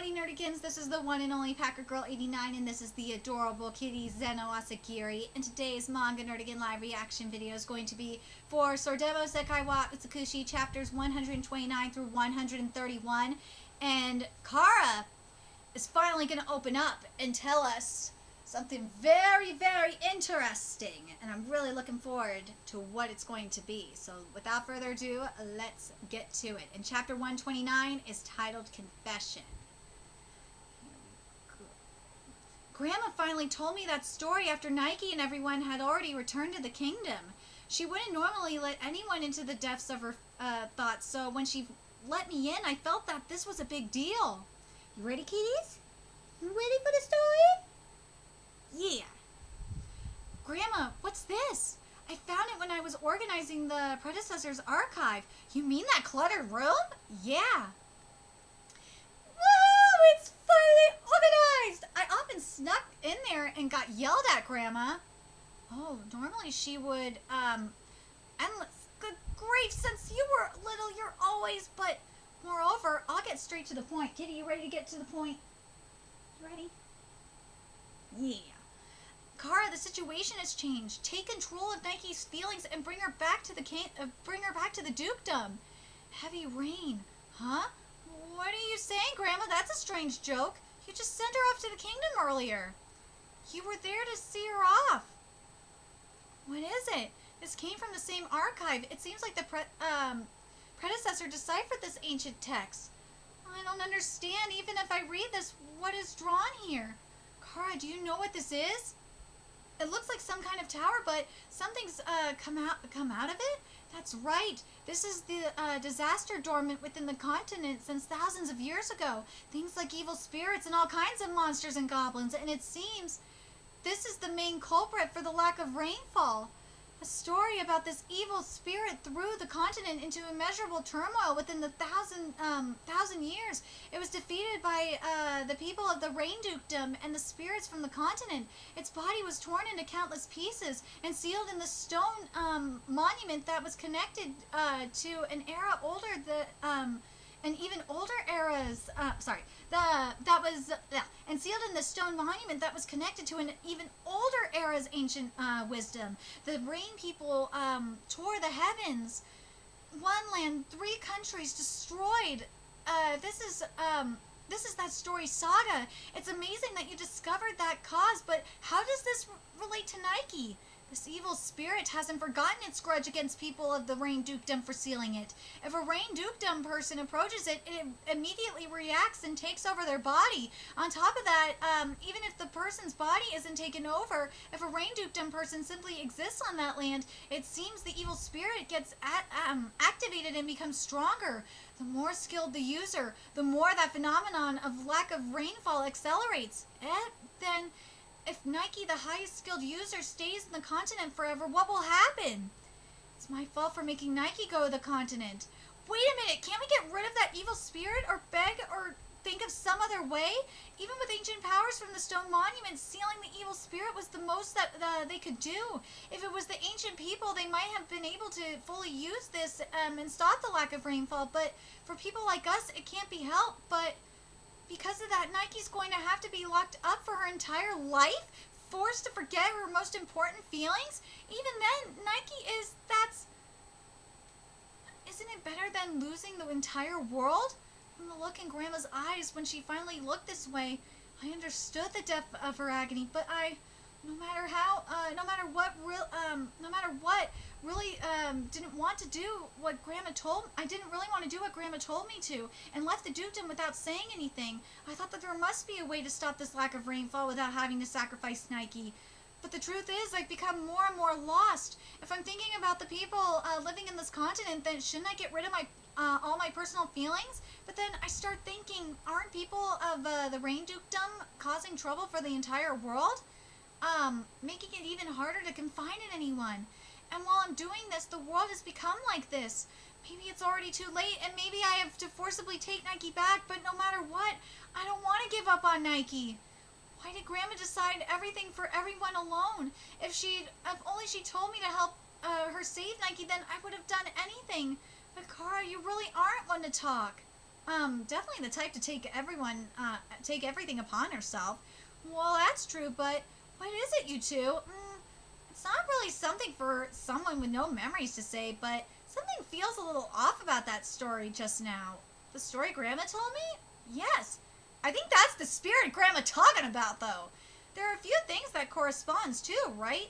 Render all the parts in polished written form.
Howdy Nerdigans, this is the one and only Packer Girl 89 and this is the adorable kitty Zeno Asagiri, and today's Manga Nerdigan live reaction video is going to be for Soredemo Sekai wa Utsukushii chapters 129 through 131, and Kara is finally going to open up and tell us something very, very interesting, and I'm really looking forward to what it's going to be. So without further ado, let's get to it. And chapter 129 is titled Confession. Grandma finally told me that story after Nike and everyone had already returned to the kingdom. She wouldn't normally let anyone into the depths of her thoughts, so when she let me in, I felt that this was a big deal. You ready, kitties? You ready for the story? Yeah. Grandma, what's this? I found it when I was organizing the predecessor's archive. You mean that cluttered room? Yeah. Woo! It's finally organized! I often snuck in there and got yelled at, Grandma. Oh, normally she would, endless. Good grief, since you were little, you're always, but moreover, I'll get straight to the point. Kitty, you ready to get to the point? You ready? Yeah. Kara, the situation has changed. Take control of Nike's feelings and bring her back to the dukedom. Heavy rain, huh? What are you saying, Grandma? That's a strange joke. You just sent her off to the kingdom earlier. You were there to see her off. What is it? This came from the same archive. It seems like the predecessor deciphered this ancient text. I don't understand, even if I read this, what is drawn here. Kara, do you know what this is? It looks like some kind of tower, but something's come out of it? That's right. This is the disaster dormant within the continent since thousands of years ago. Things like evil spirits and all kinds of monsters and goblins, and it seems this is the main culprit for the lack of rainfall. A story about this evil spirit threw the continent into immeasurable turmoil within the thousand years. It was defeated by the people of the Rain Dukedom and the spirits from the continent. Its body was torn into countless pieces and sealed in the stone monument that was connected to an era older and even older eras. And sealed in the stone monument that was connected to an even older era's ancient wisdom. The Rain people tore the heavens. One land, 3 countries destroyed. This is that story saga. It's amazing that you discovered that cause, but how does this relate to Nike? This evil spirit hasn't forgotten its grudge against people of the Rain Dukedom for sealing it. If a Rain Dukedom person approaches it, it immediately reacts and takes over their body. On top of that, even if the person's body isn't taken over, if a Rain Dukedom person simply exists on that land, it seems the evil spirit gets activated and becomes stronger. The more skilled the user, the more that phenomenon of lack of rainfall accelerates. Then, if Nike, the highest skilled user, stays in the continent forever, what will happen? It's my fault for making Nike go to the continent. Wait a minute, can't we get rid of that evil spirit or beg or think of some other way? Even with ancient powers from the stone monument, sealing the evil spirit was the most that they could do. If it was the ancient people, they might have been able to fully use this and stop the lack of rainfall, but for people like us, it can't be helped. But because of that, Nike's going to have to be locked up for her entire life, forced to forget her most important feelings. Even then, isn't it better than losing the entire world? From the look in Grandma's eyes when she finally looked this way, I understood the depth of her agony, but no matter what, really didn't want to do what Grandma told. I didn't really want to do what Grandma told me to, and left the dukedom without saying anything. I thought that there must be a way to stop this lack of rainfall without having to sacrifice Nike. But the truth is, I've become more and more lost. If I'm thinking about the people living in this continent, then shouldn't I get rid of all my personal feelings? But then I start thinking, aren't people of the Rain Dukedom causing trouble for the entire world? Making it even harder to confide in anyone. And while I'm doing this, the world has become like this. Maybe it's already too late, and maybe I have to forcibly take Nike back, but no matter what, I don't want to give up on Nike. Why did Grandma decide everything for everyone alone? If only she told me to help her save Nike, then I would have done anything. But Kara, you really aren't one to talk. Definitely the type to take everything upon herself. Well, that's true, but what is it, you two? It's not really something for someone with no memories to say, but something feels a little off about that story just now. The story Grandma told me? Yes. I think that's the spirit Grandma talking about, though. There are a few things that corresponds too, right?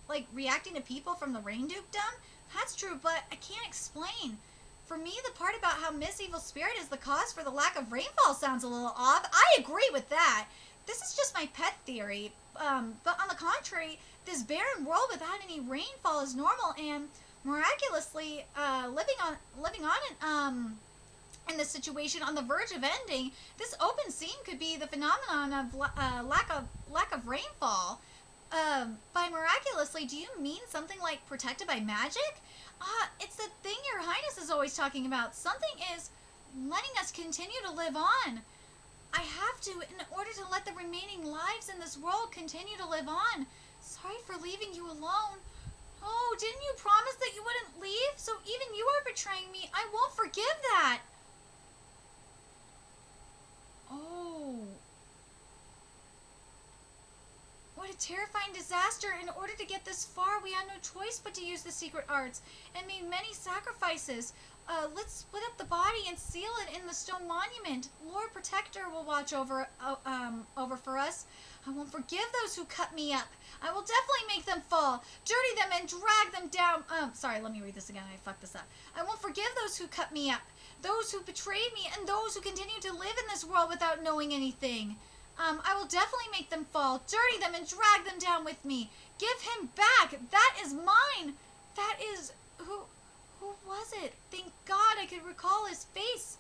Like reacting to people from the rain dukedom? That's true, but I can't explain. For me, the part about how Miss Evil Spirit is the cause for the lack of rainfall sounds a little off. I agree with that. This is just my pet theory. But on the contrary, this barren world without any rainfall is normal, and miraculously, living on in this situation on the verge of ending, this open scene could be the phenomenon of lack of rainfall. By miraculously, do you mean something like protected by magic? It's the thing Your Highness is always talking about. Something is letting us continue to live on. I have to, in order to let the remaining lives in this world continue to live on. Sorry for leaving you alone. Oh, didn't you promise that you wouldn't leave? So even you are betraying me. I won't forgive that. Oh. What a terrifying disaster. In order to get this far, we had no choice but to use the secret arts and made many sacrifices. Let's split up the body and seal it in the stone monument. Lord Protector will watch over for us. I won't forgive those who cut me up. I will definitely make them fall, dirty them, and drag them down. Sorry, let me read this again. I fucked this up. I won't forgive those who cut me up, those who betrayed me, and those who continue to live in this world without knowing anything. I will definitely make them fall, dirty them, and drag them down with me. Give him back. That is mine. That is... Who was it? Thank God I could recall his face.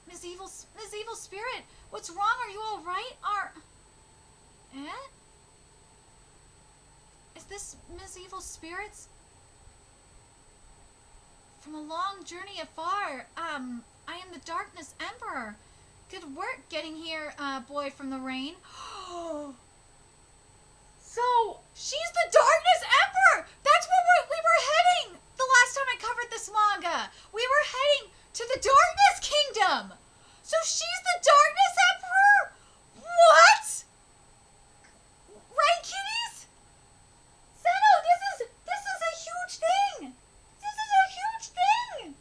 Miss Evil Spirit, what's wrong? Are you all right? Is this Miss Evil Spirit's? From a long journey afar, I am the Darkness Emperor. Good work getting here, boy from the rain. So, she's the Darkness Emperor! That's where we were heading the last time I covered this manga. We were heading to the Darkness Kingdom. So she's the Darkness Emperor? What? Right, kitties? Seno, this is a huge thing. This is a huge thing.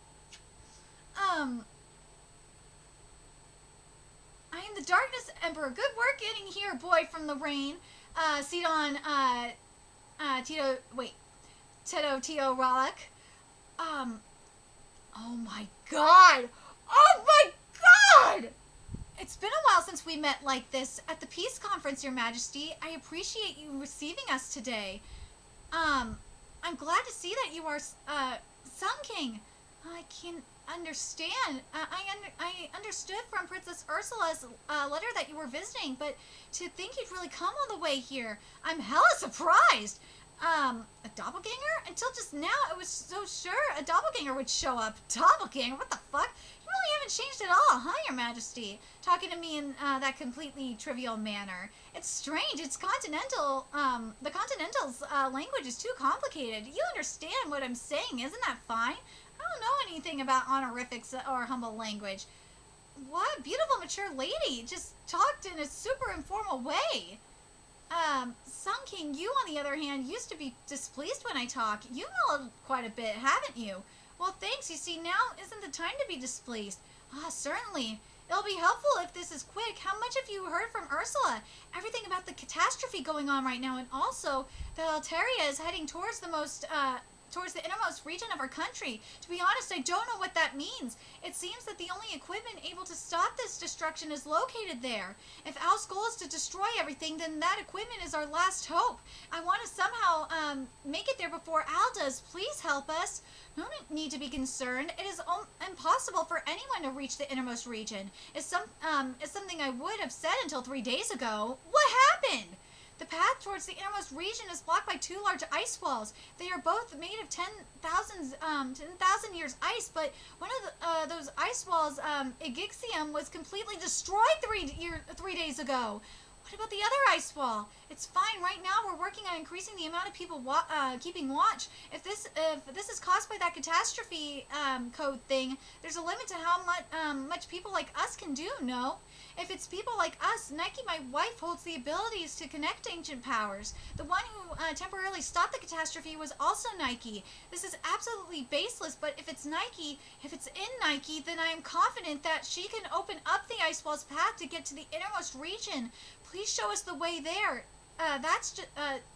I am the Darkness Emperor. Good work getting here, boy from the rain. Sidon, Tedo Tio Rollick. Oh my god! Oh my god! It's been a while since we met like this at the Peace Conference, Your Majesty. I appreciate you receiving us today. I'm glad to see that you are, Sun King. I can understand. I understood from Princess Ursula's letter that you were visiting, but to think you'd really come all the way here, I'm hella surprised. A doppelganger? Until just now, I was so sure a doppelganger would show up. Doppelganger? What the fuck? You really haven't changed at all, huh, Your Majesty? Talking to me in that completely trivial manner. It's strange. It's continental. The Continental's language is too complicated. You understand what I'm saying, isn't that fine? I don't know anything about honorifics or humble language. What? Beautiful, mature lady. Just talked in a super informal way. Sun King, you, on the other hand, used to be displeased when I talk. You've mellowed quite a bit, haven't you? Well, thanks. You see, now isn't the time to be displeased. Certainly. It'll be helpful if this is quick. How much have you heard from Ursula? Everything about the catastrophe going on right now, and also that Alteria is heading towards the innermost region of our country. To be honest, I don't know what that means. It seems that the only equipment able to stop this destruction is located there. If Al's goal is to destroy everything, then that equipment is our last hope. I want to somehow make it there before Al does. Please help us. No need to be concerned. It is impossible for anyone to reach the innermost region. It's something I would have said until 3 days ago. What happened? The path towards the innermost region is blocked by 2 large ice walls. They are both made of 10,000 years ice, but one of those ice walls, Egixium, was completely destroyed 3 days ago. What about the other ice wall? It's fine. Right now, we're working on increasing the amount of people keeping watch. If this is caused by that catastrophe code thing, there's a limit to how much people like us can do. No, if it's people like us, Nike, my wife, holds the abilities to connect ancient powers. The one who temporarily stopped the catastrophe was also Nike. This is absolutely baseless. But if it's Nike, if it's in Nike, then I am confident that she can open up the ice wall's path to get to the innermost region. Please show us the way there. That's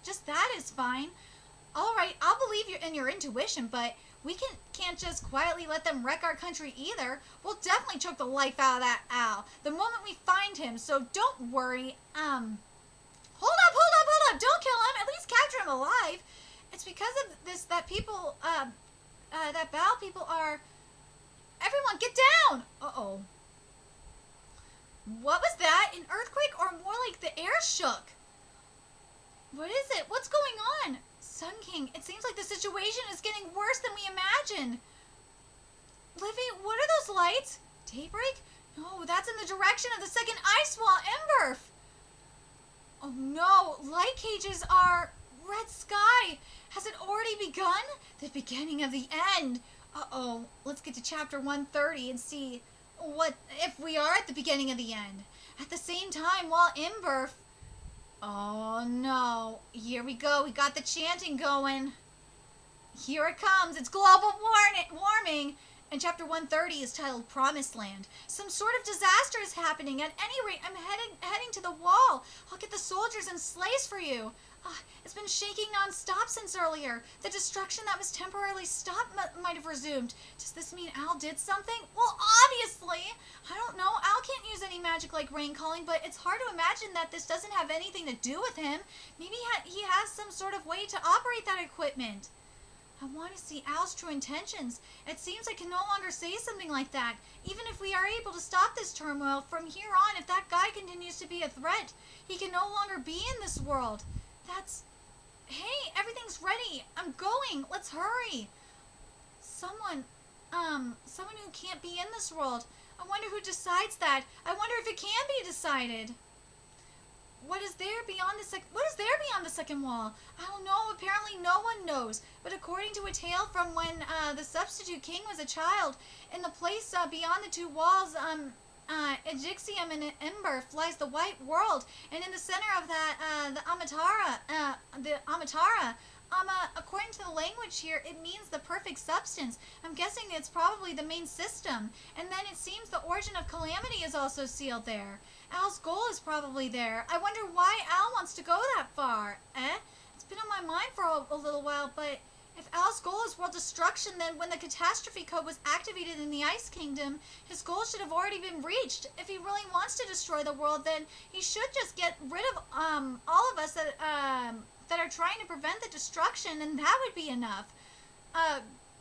just that is fine. All right, I'll believe you in your intuition, but we can't just quietly let them wreck our country either. We'll definitely choke the life out of that owl the moment we find him. So don't worry. Hold up! Don't kill him. At least capture him alive. It's because of this that people, that Bao people are. Everyone, get down! Uh-oh. What was that? An earthquake, or more like the air shook? What is it? What's going on? Sun King, it seems like the situation is getting worse than we imagined. Livy, what are those lights? Daybreak? No, that's in the direction of the second ice wall, Emberf. Oh no, light cages are... Red sky. Has it already begun? The beginning of the end. Uh-oh. Let's get to chapter 130 and see... what if we are at the beginning of the end? At the same time, while Emberf... Oh no. Here we go. We got the chanting going. Here it comes. It's global warming. And chapter 130 is titled Promised Land. Some sort of disaster is happening. At any rate, I'm heading to the wall. I'll get the soldiers and sleighs for you. It's been shaking non-stop since earlier. The destruction that was temporarily stopped might have resumed. Does this mean Al did something? Well, obviously. I don't know. Al can't use any magic like rain calling, but it's hard to imagine that this doesn't have anything to do with him. Maybe he has some sort of way to operate that equipment. I want to see Al's true intentions. It seems I can no longer say something like that. Even if we are able to stop this turmoil, from here on, if that guy continues to be a threat, he can no longer be in this world. Hey, everything's ready. I'm going. Let's hurry. Someone who can't be in this world. I wonder who decides that. I wonder if it can be decided. What is there beyond the second wall? I don't know. Apparently no one knows. But according to a tale from when the substitute king was a child, in the place beyond the two walls, Egixium and Ember lies the white world, and in the center of that, the Amatara. According to the language here, it means the perfect substance. I'm guessing it's probably the main system. And then it seems the origin of calamity is also sealed there. Al's goal is probably there. I wonder why Al wants to go that far. It's been on my mind for a little while, but if Al's goal is world destruction, then when the catastrophe code was activated in the Ice Kingdom, his goal should have already been reached. If he really wants to destroy the world, then he should just get rid of all of us that are trying to prevent the destruction, and that would be enough.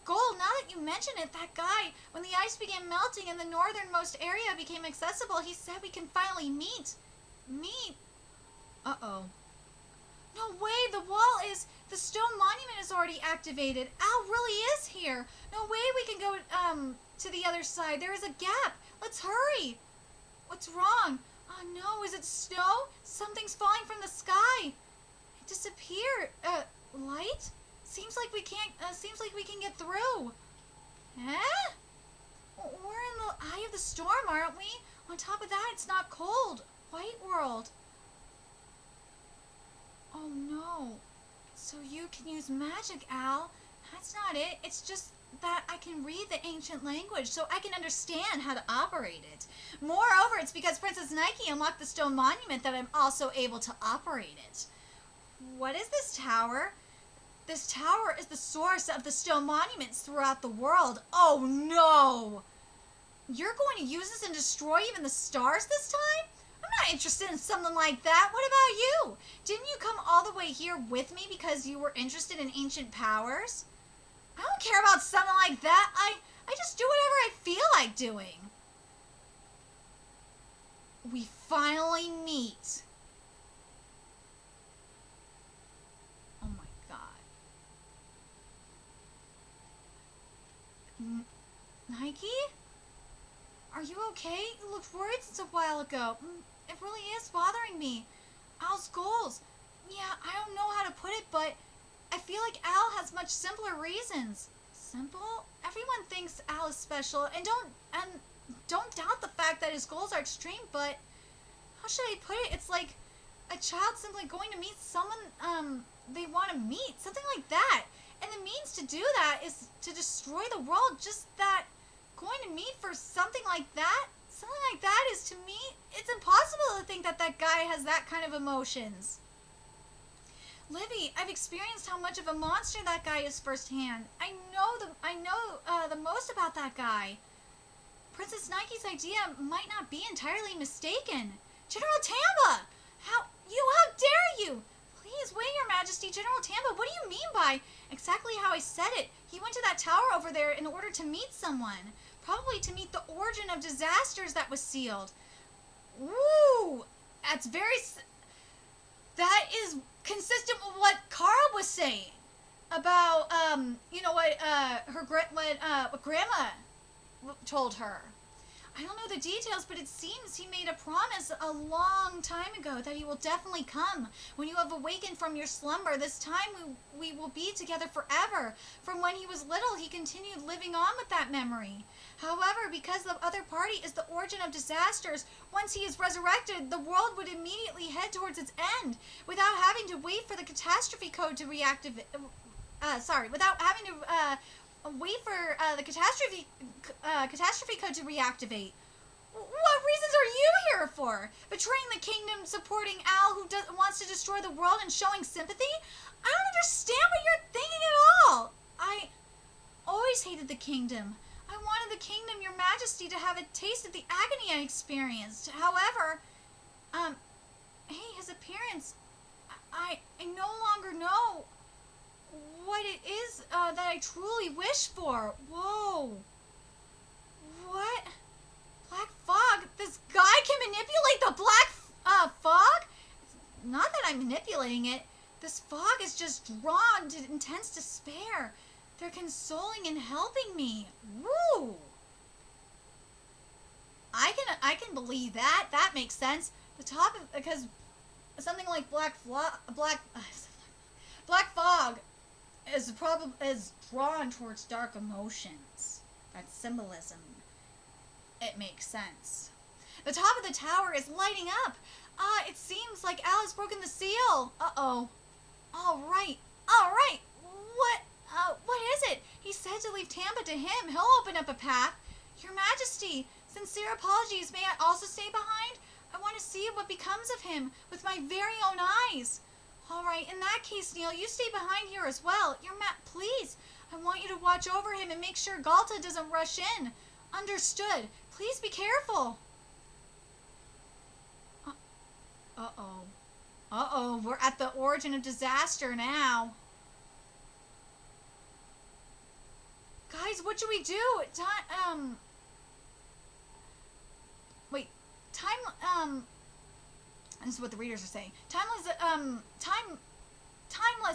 Goal, now that you mention it, that guy, when the ice began melting and the northernmost area became accessible, he said we can finally meet. Uh-oh. No way, the stone monument is already activated. Al really is here. No way we can go to the other side. There is a gap. Let's hurry. What's wrong? Oh no, is it snow? Something's falling from the sky. It disappeared. Light? Seems like we can get through. We're in the eye of the storm, aren't we? On top of that, it's not cold. White world. Oh no. So you can use magic, Al. That's not it. It's just that I can read the ancient language, so I can understand how to operate it. Moreover, it's because Princess Nike unlocked the stone monument that I'm also able to operate it. What is this tower? This tower is the source of the stone monuments throughout the world. Oh no! You're going to use this and destroy even the stars this time? I'm not interested in something like that. What about you? Didn't you come all the way here with me because you were interested in ancient powers? I don't care about something like that. I just do whatever I feel like doing. We finally meet. Oh my god. Nike? Are you okay? You looked worried since a while ago. It really is bothering me. Al's goals. Yeah, I don't know how to put it, but I feel like Al has much simpler reasons. Simple? Everyone thinks Al is special, and don't doubt the fact that his goals are extreme, but how should I put it? It's like a child simply going to meet someone they want to meet, something like that. And the means to do that is to destroy the world. Just that going to meet for something like that is, to me, it's impossible to think that that guy has that kind of emotions. Livy, I've experienced how much of a monster that guy is firsthand. I know the most about that guy. Princess Nike's idea might not be entirely mistaken. General Tamba! How dare you! Please, wait, Your Majesty, General Tamba, what do you mean by exactly how I said it? He went to that tower over there in order to meet someone. Probably to meet the origin of disasters that was sealed. Woo! That is consistent with what Kara was saying about, what Grandma told her. I don't know the details, but it seems he made a promise a long time ago that he will definitely come. When you have awakened from your slumber, this time we will be together forever. From when he was little, he continued living on with that memory. However, because the other party is the origin of disasters, once he is resurrected, the world would immediately head towards its end, without having to wait for the catastrophe code to reactivate. Without having to wait for the catastrophe code to reactivate. What reasons are you here for? Betraying the kingdom, supporting Al, who wants to destroy the world, and showing sympathy? I don't understand what you're thinking at all. I always hated the kingdom. I wanted the kingdom, Your Majesty, to have a taste of the agony I experienced. However, his appearance, I no longer know what it is that I truly wish for. Whoa. What? Black fog? This guy can manipulate the black fog? It's not that I'm manipulating it. This fog is just drawn to intense despair. They're consoling and helping me. Woo! I can believe that. That makes sense. Because something like black fog is drawn towards dark emotions. That's symbolism. It makes sense. The top of the tower is lighting up. It seems like Al has broken the seal. Uh-oh. All right. What is it? He said to leave Tamba to him. He'll open up a path. Your Majesty, sincere apologies. May I also stay behind? I want to see what becomes of him with my very own eyes. All right, in that case, Neil, you stay behind here as well. Please, I want you to watch over him and make sure Galta doesn't rush in. Understood. Please be careful. Uh-oh, we're at the origin of disaster now. Guys, what should we do? This is what the readers are saying. Timeless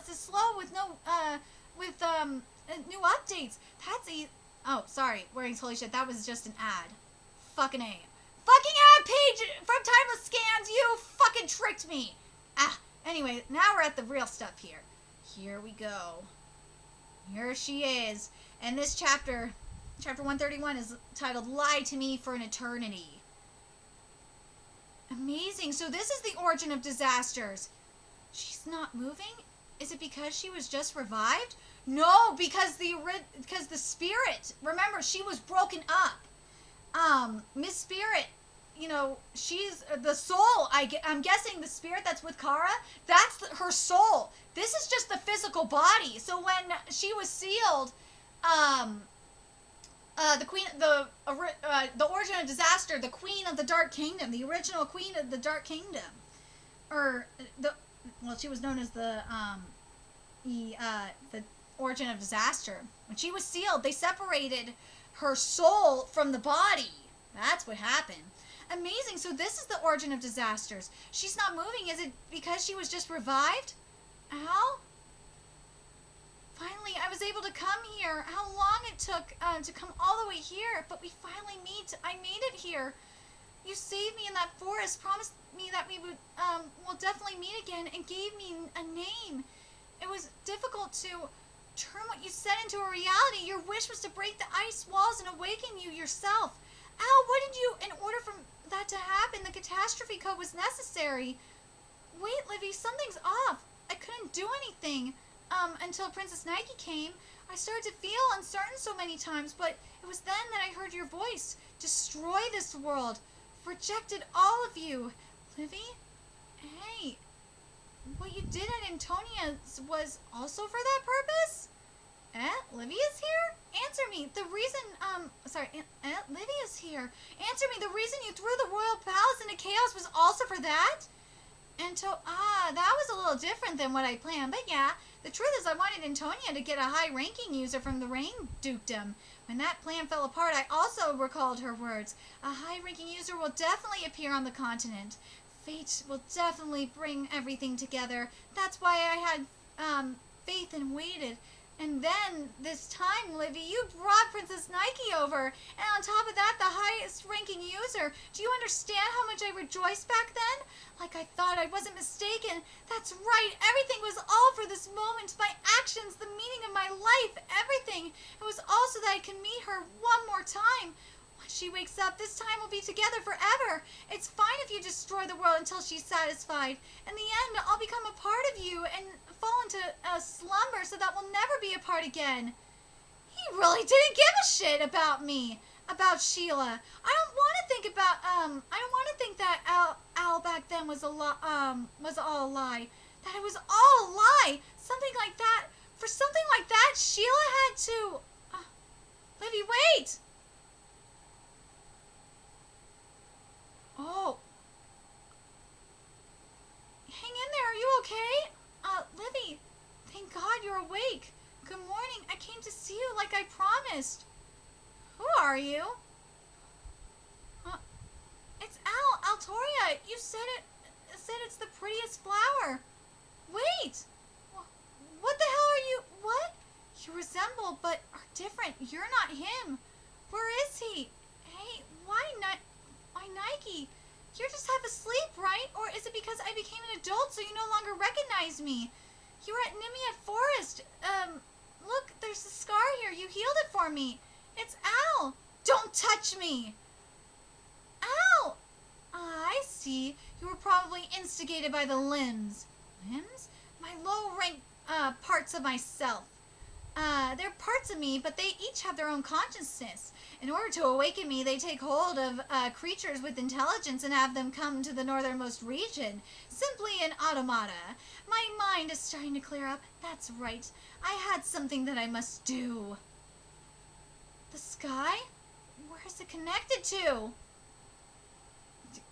is slow with new updates. Oh, sorry, wearing holy shit. That was just an ad. Fucking A. Fucking ad page from Timeless Scans. You fucking tricked me. Anyway, now we're at the real stuff here. Here we go. Here she is. And this chapter 131, is titled Lie to Me for an Eternity. Amazing. So this is the origin of disasters. She's not moving? Is it because she was just revived? No, because the spirit, remember, she was broken up. Miss Spirit, she's the soul. I'm guessing the spirit that's with Kara, that's her soul. This is just the physical body. So when she was sealed, the origin of disaster, the Queen of the Dark Kingdom, the original Queen of the Dark Kingdom, she was known as the origin of disaster. When she was sealed, they separated her soul from the body. That's what happened. Amazing. So this is the origin of disasters. She's not moving. Is it because she was just revived? Al? Finally, I was able to come here. How long it took to come all the way here, but we finally meet. I made it here. You saved me in that forest, promised me that we would, will definitely meet again, and gave me a name. It was difficult to turn what you said into a reality. Your wish was to break the ice walls and awaken you yourself. Al, what did you, in order for that to happen, the catastrophe code was necessary. Wait, Livy, something's off. I couldn't do anything, until Princess Nike came. I started to feel uncertain so many times, but it was then that I heard your voice. Destroy this world. Rejected all of you. Livy? Hey, what you did at Antonia's was also for that purpose? Livia's here? Answer me. The reason, Livia's here. Answer me. The reason you threw the royal palace into chaos was also for that? That was a little different than what I planned, but yeah. The truth is I wanted Antonia to get a high-ranking user from the Rain Dukedom. When that plan fell apart, I also recalled her words. A high-ranking user will definitely appear on the continent. Fate will definitely bring everything together. That's why I had faith and waited. And then, this time, Livy, you brought Princess Nike over. And on top of that, the highest-ranking user. Do you understand how much I rejoiced back then? Like I thought, I wasn't mistaken. That's right. Everything was all for this moment. My actions, the meaning of my life, everything. It was also that I can meet her one more time. When she wakes up, this time we'll be together forever. It's fine if you destroy the world until she's satisfied. In the end, I'll become a part of you and fall into a slumber so that we'll never be apart again. He really didn't give a shit about me, about Sheila. I don't want to think that Al back then was all a lie. That it was all a lie. Something like that. For something like that, Sheila had to. Livy, wait. Oh. Hang in there. Are you okay? Livy, thank God you're awake. Good morning. I came to see you like I promised. Who are you? It's Altoria. You said it's the prettiest flower. Wait. What the hell are you? What? You resemble, but are different. You're not him. Where is he? Hey, why Nike? You're just half asleep, right? Or is it because I became an adult so you no longer recognize me? You were at Nimia Forest. Look, there's a scar here. You healed it for me. It's Al. Don't touch me. Al. I see. You were probably instigated by the limbs. Limbs? My low-rank parts of myself. They're parts of me, but they each have their own consciousness. In order to awaken me, they take hold of creatures with intelligence and have them come to the northernmost region. Simply an automata. My mind is starting to clear up. That's right. I had something that I must do. The sky? Where is it connected to?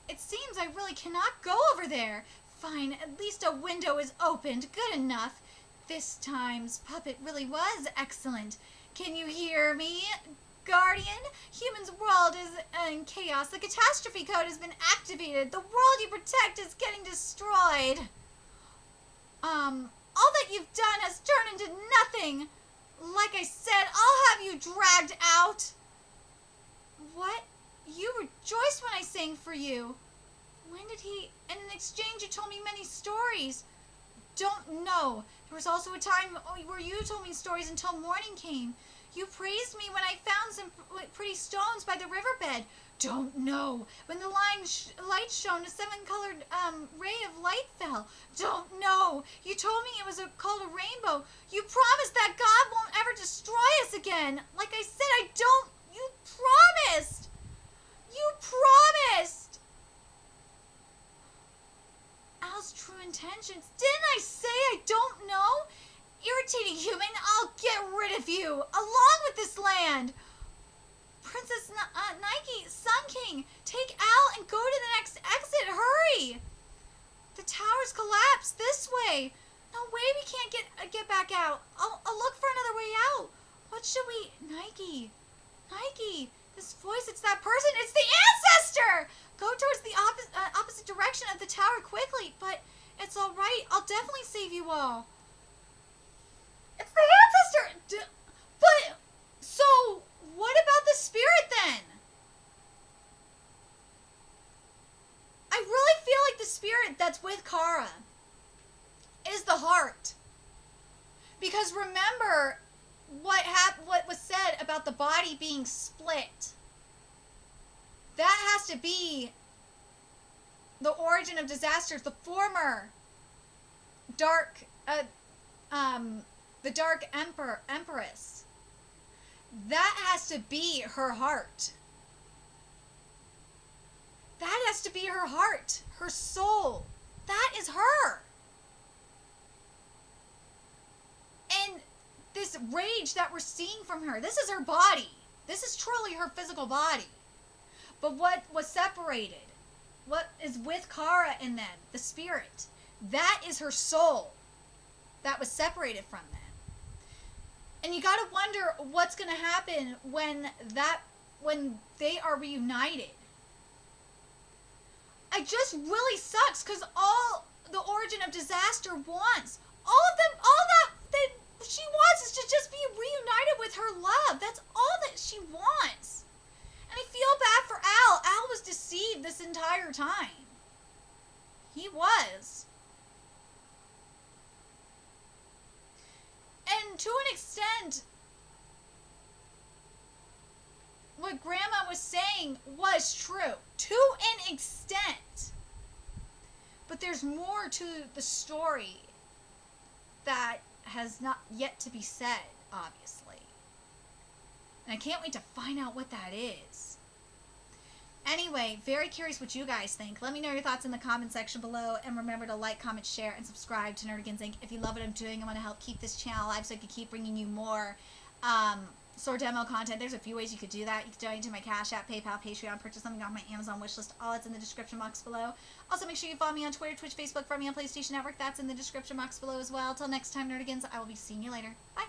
It seems I really cannot go over there. Fine, at least a window is opened. Good enough. This time's puppet really was excellent. Can you hear me, Guardian? Human's world is in chaos. The catastrophe code has been activated. The world you protect is getting destroyed. All that you've done has turned into nothing. Like I said, I'll have you dragged out. What? You rejoiced when I sang for you. When did he? In exchange, you told me many stories. Don't know. There was also a time where you told me stories until morning came. You praised me when I found some pretty stones by the riverbed. Don't know. When the light shone, a seven-colored ray of light fell. Don't know. You told me it was called a rainbow. You promised that God won't ever destroy us again. Like I said, I don't. You promised. You promised. Al's true intentions. Didn't I say I don't know? Irritating human, I'll get rid of you, along with this land. Princess Nike, Sun King, take Al and go to the next exit. Hurry. The tower's collapsed. This way. No way we can't get back out. I'll look for another way out. What should we... Nike. This voice, it's that person. It's the ancestor. Go towards the opposite direction of the tower quickly. But it's all right. I'll definitely save you all. It's the ancestor. But so what about the spirit then? spirit that's with Kara is the heart. Because remember what was said about the body being split. That has to be the origin of disasters. The former dark, the Dark Empress. That has to be her heart. That has to be her heart, her soul. That is her. And this rage that we're seeing from her, this is her body. This is truly her physical body. But what was separated, what is with Kara in them, the spirit, that is her soul that was separated from them. And you gotta wonder what's gonna happen when they are reunited. It just really sucks because all the origin of disaster wants, all that she wants is to just be reunited with her love. That's all that she wants. And I feel bad for Al. Al was deceived this entire time. He was. And to an extent, what Grandma was saying was true. To an extent. But there's more to the story that has not yet to be said, obviously. And I can't wait to find out what that is. Anyway, very curious what you guys think. Let me know your thoughts in the comment section below. And remember to like, comment, share, and subscribe to Nerdigans Inc. If you love what I'm doing, I want to help keep this channel alive so I can keep bringing you more Soredemo content. There's a few ways you could do that. You could donate to my Cash App, PayPal, Patreon, purchase something off my Amazon wishlist. All that's in the description box below. Also, make sure you follow me on Twitter, Twitch, Facebook, follow me on PlayStation Network. That's in the description box below as well. Till next time, Nerdigans, I will be seeing you later. Bye.